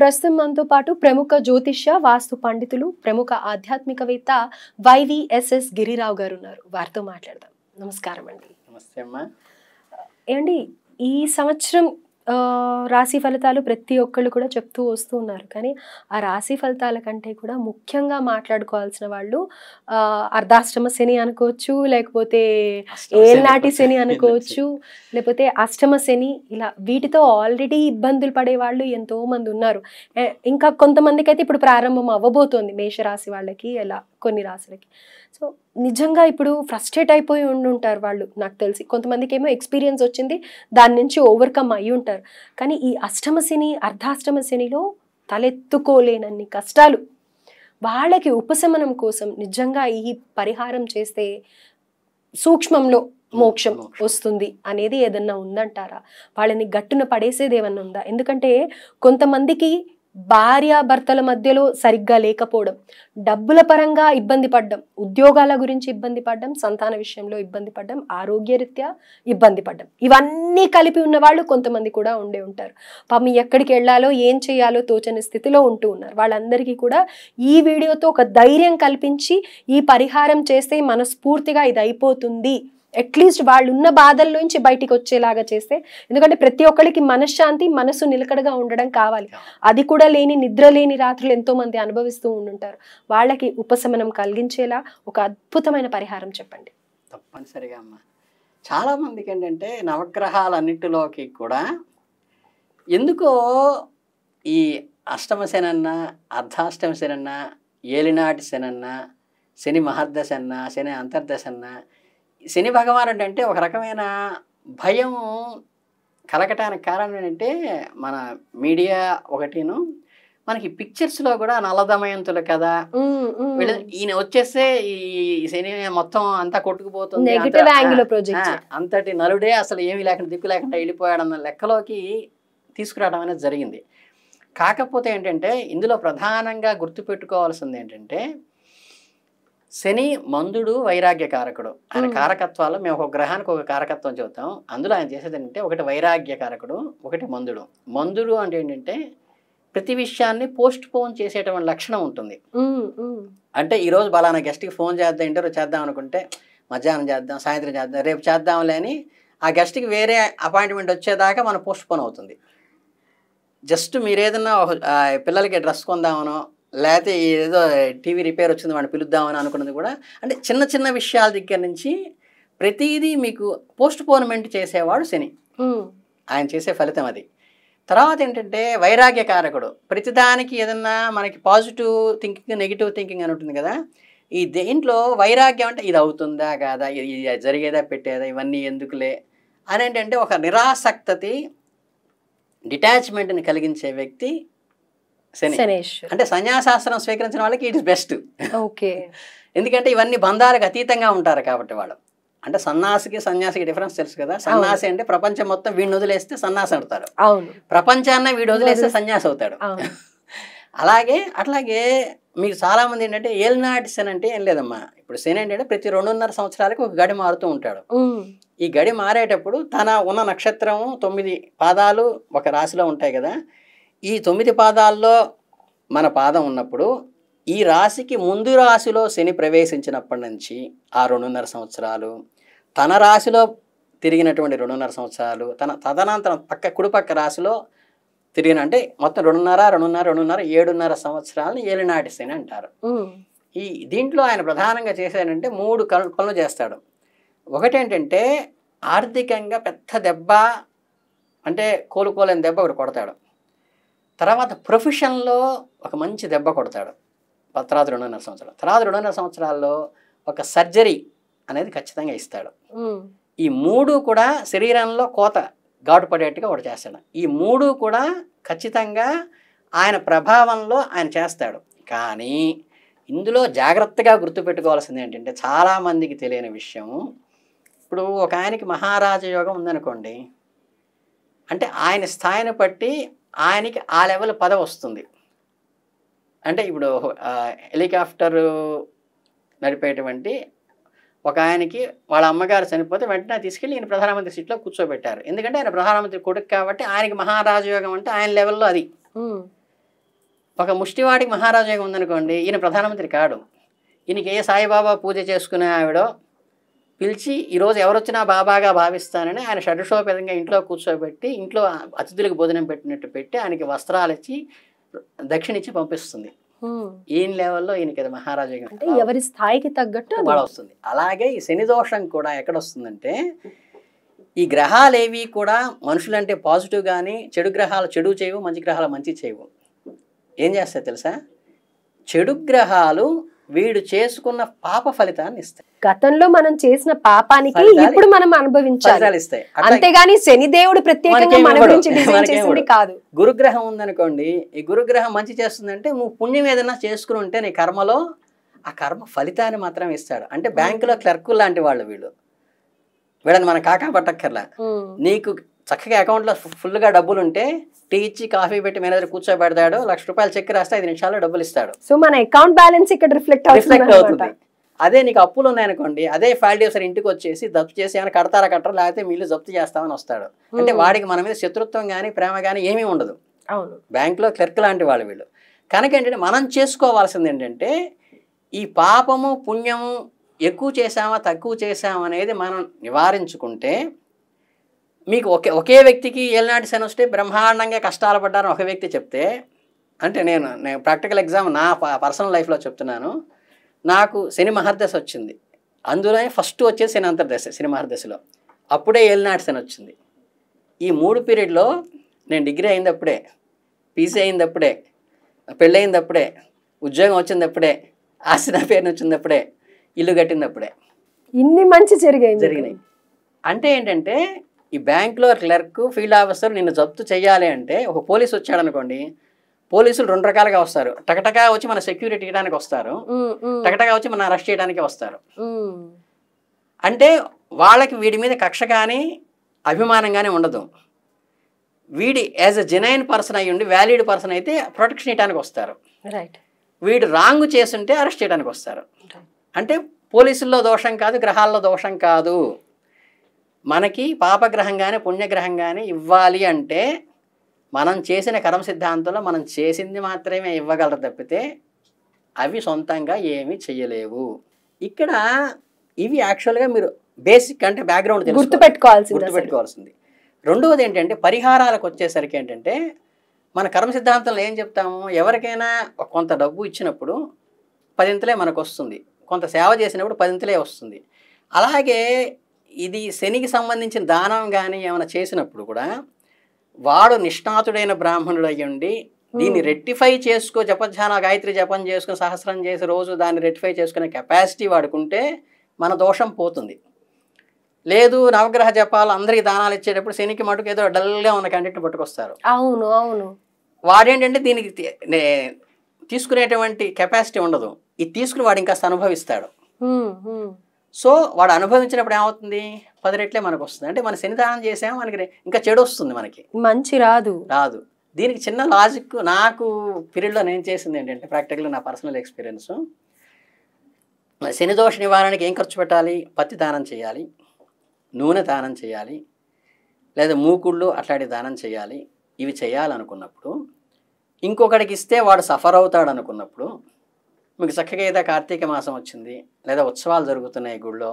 ప్రస్తుతం మనతో పాటు ప్రముఖ జ్యోతిష్య వాస్తు పండితులు ప్రముఖ ఆధ్యాత్మికవేత్త వైవిఎస్ఎస్ గిరిరావు గారు ఉన్నారు. వారితో మాట్లాడదాం. నమస్కారం అండి. నమస్తే అమ్మా. ఏమండి, ఈ సంవత్సరం రాశి ఫలితాలు ప్రతి ఒక్కళ్ళు కూడా చెప్తూ వస్తూ ఉన్నారు. కానీ ఆ రాశి ఫలితాల కంటే కూడా ముఖ్యంగా మాట్లాడుకోవాల్సిన వాళ్ళు అర్ధాష్టమ శని అనుకోవచ్చు, లేకపోతే ఏళ్ళనాటి శని అనుకోవచ్చు, లేకపోతే అష్టమ శని, ఇలా వీటితో ఆల్రెడీ ఇబ్బందులు పడే వాళ్ళు ఎంతో మంది ఉన్నారు. ఇంకా కొంతమందికి అయితే ఇప్పుడు ప్రారంభం అవ్వబోతోంది, మేషరాశి వాళ్ళకి, ఎలా కొన్ని రాశులకి. సో నిజంగా ఇప్పుడు ఫ్రస్ట్రేట్ అయిపోయి ఉండుంటారు వాళ్ళు, నాకు తెలిసి. కొంతమందికి ఏమో ఎక్స్పీరియన్స్ వచ్చింది, దాని నుంచి ఓవర్కమ్ అయ్యి ఉంటారు. కానీ ఈ అష్టమ శని అర్ధాష్టమ శనిలో తలెత్తుకోలేనన్ని కష్టాలు, వాళ్ళకి ఉపశమనం కోసం నిజంగా ఈ పరిహారం చేస్తే సూక్ష్మంలో మోక్షం వస్తుంది అనేది ఏదన్నా ఉందంటారా? వాళ్ళని గట్టున పడేసేది ఏమన్నా ఉందా? ఎందుకంటే కొంతమందికి భార్యాభర్తల మధ్యలో సరిగ్గా లేకపోవడం, డబ్బుల పరంగా ఇబ్బంది పడ్డం, ఉద్యోగాల గురించి ఇబ్బంది పడ్డం, సంతాన విషయంలో ఇబ్బంది పడ్డం, ఆరోగ్యరీత్యా ఇబ్బంది పడ్డం, ఇవన్నీ కలిపి ఉన్న వాళ్ళు కొంతమంది కూడా ఉండే ఉంటారు. పాపం ఎక్కడికి వెళ్ళాలో ఏం చేయాలో తోచని స్థితిలో ఉంటూ ఉన్నారు. వాళ్ళందరికీ కూడా ఈ వీడియోతో ఒక ధైర్యం కల్పించి ఈ పరిహారం చేస్తే మనస్ఫూర్తిగా ఇది అయిపోతుంది, అట్లీస్ట్ వాళ్ళు ఉన్న బాధల నుంచి బయటికి వచ్చేలాగా చేస్తే. ఎందుకంటే ప్రతి ఒక్కరికి మనశ్శాంతి, మనసు నిలకడగా ఉండడం కావాలి. అది కూడా లేని, నిద్ర లేని రాత్రులు ఎంతో మంది అనుభవిస్తూ ఉండుంటారు. వాళ్ళకి ఉపశమనం కలిగించేలా ఒక అద్భుతమైన పరిహారం చెప్పండి. తప్పనిసరిగా అమ్మా. చాలా మందికి ఏంటంటే నవగ్రహాలన్నిటిలోకి కూడా ఎందుకో ఈ అష్టమ శనన్నా, అర్ధాష్టమ శనన్నా, ఏలినాటి శనన్నా, శని మహర్దశ అన్నా, శని అంతర్దశ అన్నా, శని భగవానుడు అంటే ఒక రకమైన భయం కలగటానికి కారణం ఏంటంటే మన మీడియా ఒకటిను, మనకి పిక్చర్స్లో కూడా నల్లదమయంతులు కదా, ఈయన వచ్చేస్తే ఈ శని మొత్తం అంతా కొట్టుకుపోతుంది, అంతటి నలుడే అసలు ఏమీ లేకుండా దిక్కు లేకుండా వెళ్ళిపోయాడన్న లెక్కలోకి తీసుకురావడం అనేది జరిగింది. కాకపోతే ఏంటంటే ఇందులో ప్రధానంగా గుర్తుపెట్టుకోవాల్సింది ఏంటంటే, శని మందుడు వైరాగ్యకారకుడు. ఆయన కారకత్వాల్లో మేము ఒక గ్రహానికి ఒక కారకత్వం చెబుతాం. అందులో ఆయన చేసేది ఏంటంటే, ఒకటి వైరాగ్యకారకుడు, ఒకటి మందుడు. మందుడు అంటే ఏంటంటే ప్రతి విషయాన్ని పోస్ట్ పోన్ చేసేటువంటి లక్షణం ఉంటుంది. అంటే ఈరోజు బలానా గెస్ట్కి ఫోన్ చేద్దాం, ఇంటర్వ్యూ చేద్దాం అనుకుంటే మధ్యాహ్నం చేద్దాం, సాయంత్రం చేద్దాం, రేపు చేద్దాంలే అని ఆ గెస్ట్కి వేరే అపాయింట్మెంట్ వచ్చేదాకా మనం పోస్ట్ పోన్ అవుతుంది. జస్ట్ మీరు ఏదన్నా పిల్లలకి డ్రెస్ కొందామనో, లేకపోతే ఏదో టీవీ రిపేర్ వచ్చింది వాడిని పిలుద్దామని అనుకున్నది కూడా, అంటే చిన్న చిన్న విషయాల దగ్గర నుంచి ప్రతిదీ మీకు పోస్ట్ పోన్మెంట్ చేసేవాడు శని. ఆయన చేసే ఫలితం అది. తర్వాత ఏంటంటే వైరాగ్యకారకుడు. ప్రతిదానికి ఏదన్నా మనకి పాజిటివ్ థింకింగ్, నెగిటివ్ థింకింగ్ అని ఉంటుంది కదా, ఈ దేంట్లో వైరాగ్యం అంటే ఇది అవుతుందా కాదా, ఇది జరిగేదా పెట్టేదా, ఇవన్నీ ఎందుకులే అని ఏంటంటే ఒక నిరాసక్తతి, డిటాచ్మెంట్ని కలిగించే వ్యక్తి శని. అంటే సన్యాసాసనం స్వీకరించిన వాళ్ళకి ఇట్ ఇస్ బెస్ట్. ఓకే. ఎందుకంటే ఇవన్నీ బంధాలకు అతీతంగా ఉంటారు కాబట్టి వాళ్ళు. అంటే సన్యాసికి సన్యాసికి డిఫరెన్స్ తెలుసు కదా. సన్యాసి అంటే ప్రపంచం మొత్తం వీడిని వదిలేస్తే సన్యాసి అవుతాడు, ప్రపంచాన్ని వీడు వదిలేస్తే సన్యాసి అవుతాడు. అట్లాగే మీకు చాలా మంది ఏంటంటే ఏలినాటి శని అంటే ఏం లేదమ్మా. ఇప్పుడు శని ఏంటంటే ప్రతి 2.5 సంవత్సరాలకి ఒక గడి మారుతూ ఉంటాడు. ఈ గడి మారేటప్పుడు తన ఉన్న నక్షత్రం 9 పాదాలు ఒక రాశిలో ఉంటాయి కదా. ఈ 9 పాదాల్లో మన పాదం ఉన్నప్పుడు ఈ రాశికి ముందు రాశిలో శని ప్రవేశించినప్పటి నుంచి ఆ 2.5 సంవత్సరాలు, తన రాశిలో తిరిగినటువంటి 2.5 సంవత్సరాలు, తదనంతరం కుడిపక్క రాశిలో తిరిగిన, అంటే మొత్తం 2.5 సంవత్సరాలను ఏలినాటి శని అంటారు. ఈ దీంట్లో ఆయన ప్రధానంగా చేసేదంటే 3 పనులు చేస్తాడు. ఒకటేంటంటే ఆర్థికంగా పెద్ద దెబ్బ, అంటే కోలుకోలేని దెబ్బ ఒకటి కొడతాడు. తర్వాత ప్రొఫెషన్లో ఒక మంచి దెబ్బ కొడతాడు తర్వాత 2.5 సంవత్సరాలు. తర్వాత 2.5 సంవత్సరాల్లో ఒక సర్జరీ అనేది ఖచ్చితంగా ఇస్తాడు. ఈ 3 కూడా శరీరంలో కోత ఘాటు పడేట్టుగా ఒకటి చేస్తాడు. ఈ 3 కూడా ఖచ్చితంగా ఆయన ప్రభావంలో ఆయన చేస్తాడు. కానీ ఇందులో జాగ్రత్తగా గుర్తుపెట్టుకోవాల్సింది ఏంటంటే, చాలామందికి తెలియని విషయం, ఇప్పుడు ఒక ఆయనకి మహారాజ యోగం ఉందనుకోండి, అంటే ఆయన స్థాయిని బట్టి ఆయనకి ఆ లెవెల్ పదవి వస్తుంది. అంటే ఇప్పుడు హెలికాప్టరు నడిపేటువంటి ఒక ఆయనకి వాళ్ళ అమ్మగారు చనిపోతే వెంటనే తీసుకెళ్ళి ఈయన ప్రధానమంత్రి సీట్లో కూర్చోబెట్టారు. ఎందుకంటే ఆయన ప్రధానమంత్రి కొడుకు కాబట్టి ఆయనకి మహారాజయోగం అంటే ఆయన లెవెల్లో అది. ఒక ముష్టివాడికి మహారాజు యోగం ఉందనుకోండి, ఈయన ప్రధానమంత్రి కాడు. ఈయనకి ఏ సాయిబాబా పూజ చేసుకునే ఆవిడో పిలిచి ఈరోజు ఎవరొచ్చినా బాబాగా భావిస్తానని ఆయన షడ్షోపేతంగా ఇంట్లో కూర్చోబెట్టి ఇంట్లో అతిథులకు భోజనం పెట్టినట్టు పెట్టి ఆయనకి వస్త్రాలు ఇచ్చి దక్షిణ ఇచ్చి పంపిస్తుంది. ఈయన లెవెల్లో ఈయనకి అది మహారాజు యోగం అంటే ఎవరి స్థాయికి తగ్గట్టు బాగా వస్తుంది. అలాగే ఈ శని దోషం కూడా ఎక్కడ వస్తుందంటే, ఈ గ్రహాలు ఏవి కూడా మనుషులంటే పాజిటివ్ కానీ చెడు గ్రహాలు చెడు చేయవు, మంచి గ్రహాలు మంచి చేయవు. ఏం చేస్తాయి తెలుసా? చెడు గ్రహాలు వీడు చేసుకున్న పాప ఫలితాన్ని ఇస్తాయి. గతంలో మనం చేసిన పాపానికి ఇప్పుడు మనం అనుభవించాలి ఇస్తాయి. అంతేగాని శనిదేవుడు ప్రత్యేకంగా మన గురించి డిజైన్ చేసింది కాదు. గురుగ్రహం ఉందనుకోండి, ఈ గురుగ్రహం మంచి చేస్తుందంటే నువ్వు పుణ్యం ఏదైనా చేసుకుని ఉంటే నీ కర్మలో ఆ కర్మ ఫలితాన్ని మాత్రం ఇస్తాడు. అంటే బ్యాంకులో క్లర్కులు లాంటి వాళ్ళు వీళ్ళు. వీళ్ళని మనం కాకా పట్టక్కర్లా. నీకు చక్కగా అకౌంట్లో ఫుల్గా డబ్బులు ఉంటే టీ ఇచ్చి కాఫీ పెట్టి మేనేజర్ కూర్చోబెడతాడు, ₹1,00,000 చెక్ రాస్తే 5 నిమిషాల్లో డబ్బులు ఇస్తాడు. సో మన అకౌంట్ బ్యాలెన్స్ ఇక్కడ రిఫ్లెక్ట్ అవుతుంది. అదే నీకు అప్పులు ఉన్నాయనుకోండి, అదే ఫైల్ ఆఫీసర్ ఇంటికి వచ్చేసి జప్తు చేసి ఏమైనా కడతారా కట్టరా లేకపోతే మీళ్ళు జప్తు చేస్తామని వస్తాడు. అంటే వాడికి మన మీద శత్రుత్వం కానీ ప్రేమ కానీ ఏమీ ఉండదు. అవును, బ్యాంకులో క్లర్క్ లాంటి వాళ్ళు వీళ్ళు. కనుక ఏంటంటే మనం చేసుకోవాల్సింది ఏంటంటే, ఈ పాపము పుణ్యము ఎక్కువ చేసామా తక్కువ చేసామా అనేది మనం నివారించుకుంటే, మీకు ఒకే వ్యక్తికి ఏలినాటి శని వస్తే బ్రహ్మాండంగా కష్టాలు పడ్డారని ఒక వ్యక్తి చెప్తే, అంటే నేను ప్రాక్టికల్ ఎగ్జామ్ నా పర్సనల్ లైఫ్లో చెప్తున్నాను. నాకు శని మహర్దశ వచ్చింది. అందులోనే ఫస్ట్ వచ్చేది శని అంతర్దశ. శని మహర్దశలో అప్పుడే ఏలినాటి శని వచ్చింది. ఈ 3 పీరియడ్లో నేను డిగ్రీ అయిందప్పుడే, పీసీ అయిందప్పుడే, పెళ్ళి అయిందప్పుడే, ఉద్యోగం వచ్చిందప్పుడే, ఆస్తి నా పేరుని వచ్చిందప్పుడే, ఇల్లు కట్టిందప్పుడే. ఇన్ని మంచి జరిగినాయి. అంటే ఏంటంటే, ఈ బ్యాంక్లో క్లర్క్ ఫీల్డ్ ఆఫీసర్ నిన్ను జప్తు చేయాలి అంటే, ఒక పోలీసు వచ్చాడు అనుకోండి, పోలీసులు 2 రకాలుగా వస్తారు. టకటకా వచ్చి మన సెక్యూరిటీ ఇవ్వడానికి వస్తారు, టకటకా వచ్చి మన అరెస్ట్ చేయడానికి వస్తారు. అంటే వాళ్ళకి వీడి మీద కక్ష కానీ అభిమానం కానీ ఉండదు. వీడి యాజ్ ఎ జెన్యూన్ పర్సన్ అయ్యి ఉండి వ్యాలిడ్ పర్సన్ అయితే ప్రొటెక్షన్ ఇవ్వడానికి వస్తారు. వీడు రాంగ్ చేస్తుంటే అరెస్ట్ చేయడానికి వస్తారు. అంటే పోలీసుల్లో దోషం కాదు, గ్రహాల్లో దోషం కాదు. మనకి పాపగ్రహం కానీ పుణ్యగ్రహం కానీ ఇవ్వాలి అంటే మనం చేసిన కర్మ సిద్ధాంతంలో మనం చేసింది మాత్రమే ఇవ్వగలరు తప్పితే అవి సొంతంగా ఏమీ చెయ్యలేవు. ఇక్కడ ఇవి యాక్చువల్గా మీరు బేసిక్ అంటే బ్యాక్గ్రౌండ్ గుర్తుపెట్టుకోవాల్సింది. రెండవది ఏంటంటే, పరిహారాలకు వచ్చేసరికి ఏంటంటే, మన కర్మ సిద్ధాంతంలో ఏం చెప్తాము, ఎవరికైనా కొంత డబ్బు ఇచ్చినప్పుడు 10 మనకు వస్తుంది, కొంత సేవ చేసినప్పుడు 10 వస్తుంది. అలాగే ఇది శనికి సంబంధించిన దానం కానీ ఏమైనా చేసినప్పుడు కూడా వాడు నిష్ణాతుడైన బ్రాహ్మణుడు అయ్యండి దీన్ని రెక్టిఫై చేసుకో, జపధ్యాన గాయత్రి జపం చేసుకుని సహస్రం చేసి రోజు దాన్ని రెక్టిఫై చేసుకునే కెపాసిటీ వాడుకుంటే మన దోషం పోతుంది. లేదు నవగ్రహ జపాలు అందరికి దానాలు ఇచ్చేటప్పుడు శనికి మటుకు ఏదో డల్గా ఉన్న కంటెంట్ పట్టుకొస్తారు. అవును వాడేంటంటే దీనికి తీసుకునేటువంటి కెపాసిటీ ఉండదు. ఇది తీసుకుని వాడు ఇంకా అనుభవిస్తాడు. సో వాడు అనుభవించినప్పుడు ఏమవుతుంది, 10 రెట్లే మనకు వస్తుంది. అంటే మన శనిదానం చేసాము, మనకి ఇంకా చెడు వస్తుంది, మనకి మంచి రాదు. దీనికి చిన్న లాజిక్ నాకు పీరియడ్లో నేను చేసింది ఏంటంటే, ప్రాక్టికల్గా నా పర్సనల్ ఎక్స్పీరియన్స్, శని దోష నివారణకి ఏం ఖర్చు పెట్టాలి, పత్తి దానం చేయాలి, నూనె దానం చేయాలి, లేదా మూకుళ్ళు అట్లాంటి దానం చేయాలి. ఇవి చేయాలనుకున్నప్పుడు ఇంకొకడికి ఇస్తే వాడు సఫర్ అవుతాడు అనుకున్నప్పుడు, మీకు చక్కగా ఏదో కార్తీక మాసం వచ్చింది లేదా ఉత్సవాలు జరుగుతున్నాయి గుళ్ళో,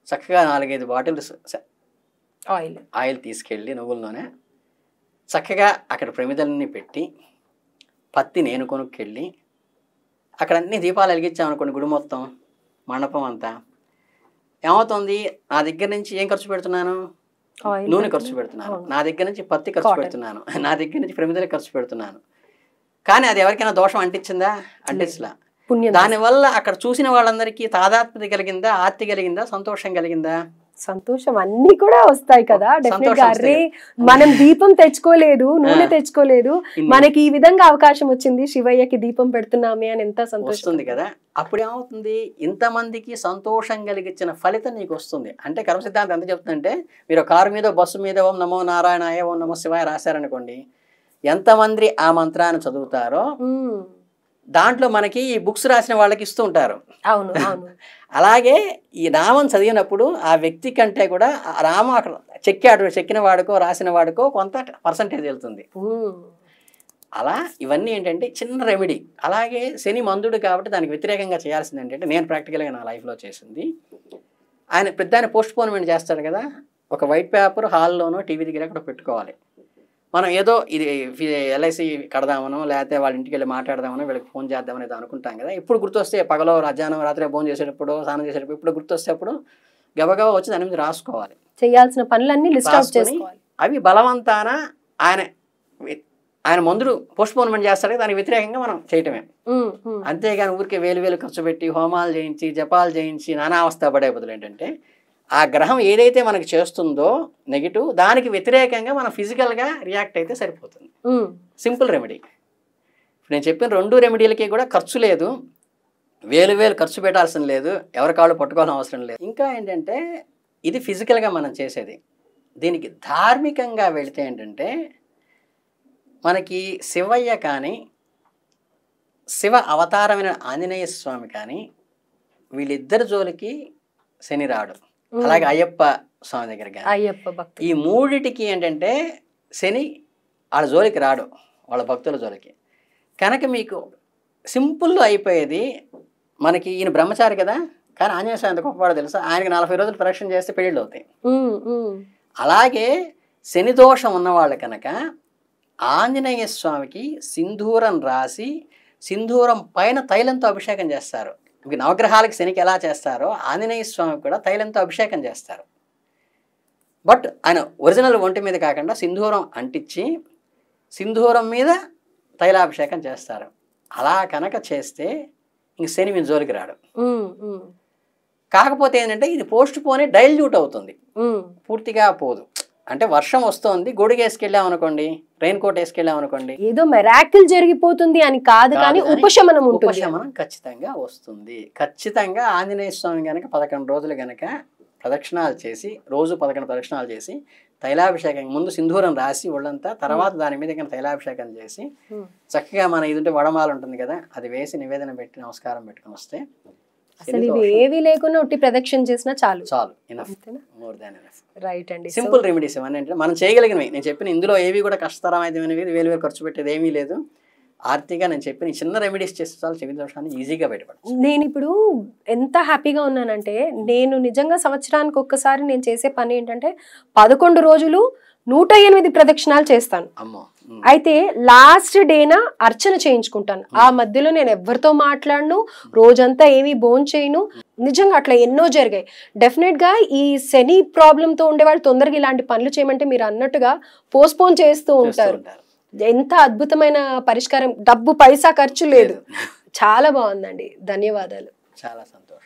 చక్కగా 4-5 బాటిల్స్ ఆయిల్ తీసుకెళ్ళి నువ్వుల నూనె చక్కగా అక్కడ ప్రమిదలన్నీ పెట్టి పత్తి నేను కొనుక్కెళ్ళి అక్కడ అన్ని దీపాలు వెలిగించామనుకోండి, గుడి మొత్తం మండపం అంతా ఏమవుతుంది, నా దగ్గర నుంచి ఏం ఖర్చు పెడుతున్నాను, నూనె ఖర్చు పెడుతున్నాను, నా దగ్గర నుంచి పత్తి ఖర్చు పెడుతున్నాను, నా దగ్గర నుంచి ప్రమిదలు ఖర్చు పెడుతున్నాను. కానీ అది ఎవరికైనా దోషం అంటించిందా, అంటించలా. దానివల్ల అక్కడ చూసిన వాళ్ళందరికీ తాదాత్మ్యత కలిగిందా, ఆర్తి కలిగిందా, సంతోషం కలిగిందా, సంతోషం అన్ని కూడా వస్తాయి కదా. అరే మనం దీపం తెచ్చుకోలేదు, నూనె తెచ్చుకోలేదు, మనకి ఈ విధంగా అవకాశం వచ్చింది, శివయ్యకి దీపం పెడుతున్నామే అని ఎంత సంతోషం కదా. అప్పుడు ఏమవుతుంది, ఇంతమందికి సంతోషం కలిగించిన ఫలితం నీకు వస్తుంది. అంటే కర్మ సిద్ధాంతం ఎంత చెప్తుందంటే, మీరు కారు మీద బస్సు మీద ఓం నమో నారాయణాయ ఓం నమో శివాయ రాశారనుకోండి, ఎంతమంది ఆ మంత్రాన్ని చదువుతారో దాంట్లో మనకి ఈ బుక్స్ రాసిన వాళ్ళకి ఇస్తూ ఉంటారు. అవును అలాగే ఈ నామం చదివినప్పుడు ఆ వ్యక్తి కంటే కూడా రామ అక్కడ చెక్కిన వాడుకో రాసిన వాడుకో కొంత పర్సంటేజ్ వెళ్తుంది. అలా ఇవన్నీ ఏంటంటే చిన్న రెమెడీ. అలాగే శని మందుడు కాబట్టి దానికి వ్యతిరేకంగా చేయాల్సింది ఏంటంటే, నేను ప్రాక్టికల్గా నా లైఫ్లో చేసింది, ఆయన పెద్దాయన పోస్ట్ పోన్మెంట్ చేస్తాడు కదా, ఒక వైట్ పేపర్ హాల్లోనో టీవీ దగ్గర అక్కడ పెట్టుకోవాలి. మనం ఏదో ఇది ఎల్ఐసి కడదామనో లేకపోతే వాళ్ళ ఇంటికి వెళ్ళి మాట్లాడదామనో వీళ్ళకి ఫోన్ చేద్దామని ఏదో అనుకుంటాం కదా. ఎప్పుడు గుర్తొస్తే పగలో మధ్యాహ్నం రాత్రి ఫోన్ చేసేటప్పుడు స్నానం చేసేటప్పుడు ఇప్పుడు గుర్తొస్తే అప్పుడు గబగబా వచ్చి దాని మీద రాసుకోవాలి. చేయాల్సిన పనులన్నీ లిస్ట్ అవుట్ చేసుకోవాలి. అవి బలవంతాన ఆయన మందులు పోస్ట్ పోన్మెంట్ చేస్తాడు, దానికి వ్యతిరేకంగా మనం చేయటమే. అంతేగాని ఊరికే వేలు ఖర్చు పెట్టి హోమాలు చేయించి జపాలు చేయించి నానా అవస్థ పడే బదులు ఏంటంటే, ఆ గ్రహం ఏదైతే మనకి చేస్తుందో నెగిటివ్, దానికి వ్యతిరేకంగా మనం ఫిజికల్గా రియాక్ట్ అయితే సరిపోతుంది. Simple remedy. నేను చెప్పిన 2 రెమెడీలకి కూడా ఖర్చు లేదు, వేలు ఖర్చు పెట్టాల్సిన లేదు, ఎవరి కాళ్ళు పట్టుకోవాల్సిన అవసరం లేదు. ఇంకా ఏంటంటే ఇది ఫిజికల్గా మనం చేసేది. దీనికి ధార్మికంగా వెళితే ఏంటంటే, మనకి శివయ్య కానీ శివ అవతారమైన ఆంజనేయ స్వామి కానీ వీళ్ళిద్దరి జోలికి శని రాడు. అలాగే అయ్యప్ప స్వామి దగ్గర కానీ, ఈ మూడిటికి ఏంటంటే శని వాళ్ళ జోలికి రాడు, వాళ్ళ భక్తుల జోలికి. కనుక మీకు సింపుల్లో అయిపోయేది. మనకి ఈయన బ్రహ్మచారి కదా, కానీ ఆంజనేయ స్వామి ఎంత గొప్పవాడో తెలుసా, ఆయనకి 40 రోజులు ప్రదక్షిణ చేస్తే పెళ్ళిళ్ళు అవుతాయి. అలాగే శని దోషం ఉన్నవాళ్ళు కనుక ఆంజనేయ స్వామికి సింధూరం రాసి సింధూరం పైన తైలంతో అభిషేకం చేస్తారు. నవగ్రహాలకి శనికి ఎలా చేస్తారో ఆంజనేయ స్వామికి కూడా తైలంతో అభిషేకం చేస్తారు. బట్ ఆయన ఒరిజినల్ ఒంటి మీద కాకుండా సింధూరం అంటించి సింధూరం మీద తైలాభిషేకం చేస్తారు. అలా కనుక చేస్తే ఇంక శని మీ జోలికి రాడు. కాకపోతే ఏంటంటే ఇది పోస్ట్ పోనే డైల్యూట్ అవుతుంది, పూర్తిగా పోదు. అంటే వర్షం వస్తుంది, గొడుగు వేసుకెళ్ళాం అనుకోండి, రెయిన్ కోట్ వేసుకెళ్ళాం అనుకోండి, ఏదో మెరాకిల్ జరిగిపోతుంది అని కాదు, కానీ ఉపశమనం ఉంటుంది. ఉపశమనం ఖచ్చితంగా వస్తుంది. ఖచ్చితంగా ఆంజనేయ స్వామి కనుక 11 రోజులు కనుక ప్రదక్షిణాలు చేసి, రోజు 11 ప్రదక్షిణాలు చేసి తైలాభిషేకం ముందు సింధూరం రాసి ఒళ్ళంతా, తర్వాత దాని మీద కనుక తైలాభిషేకం చేసి చక్కగా మన ఇది ఉంటే వడమాల ఉంటుంది కదా, అది వేసి నివేదన పెట్టి నమస్కారం పెట్టుకుని వస్తే అసలు ఇవి ఏవి లేకుండా ఒట్టి ప్రదక్షిణ చేసినా చాలు. Enough, more than enough. Right అండి. సింపుల్ రెమెడీస్ ఇవన్నీ అంటే మనం చేయగలిగినవి. నేను చెప్పిన ఇందులో ఏవి కూడా కష్టతరమైనవి, వేలు ఖర్చు పెట్టేది ఏమీ లేదు. ఆర్థికంగా నేను చెప్పిన చిన్న రెమెడీస్ చేస్తే చాలు, చెవి దోషాన్ని ఈజీగా బయటపడచ్చు. నేను ఇప్పుడు ఎంత హ్యాపీగా ఉన్నానంటే, నేను నిజంగా సంవత్సరానికి ఒక్కసారి నేను చేసే పని ఏంటంటే 11 రోజులు 108 ప్రదక్షిణాలు చేస్తాను. అయితే లాస్ట్ డేన అర్చన చేయించుకుంటాను. ఆ మధ్యలో నేను ఎవరితో మాట్లాడను, రోజంతా ఏమీ భోంచేయను. నిజంగా అట్లా ఎన్నో జరిగాయి. డెఫినెట్ గా ఈ శని ప్రాబ్లంతో ఉండేవాళ్ళు తొందరగా ఇలాంటి పనులు చేయమంటే మీరు అన్నట్టుగా పోస్ట్పోన్ చేస్తూ ఉంటారు. ఎంత అద్భుతమైన పరిష్కారం, డబ్బు పైసా ఖర్చు లేదు. చాలా బాగుందండి, ధన్యవాదాలు. చాలా సంతోషం.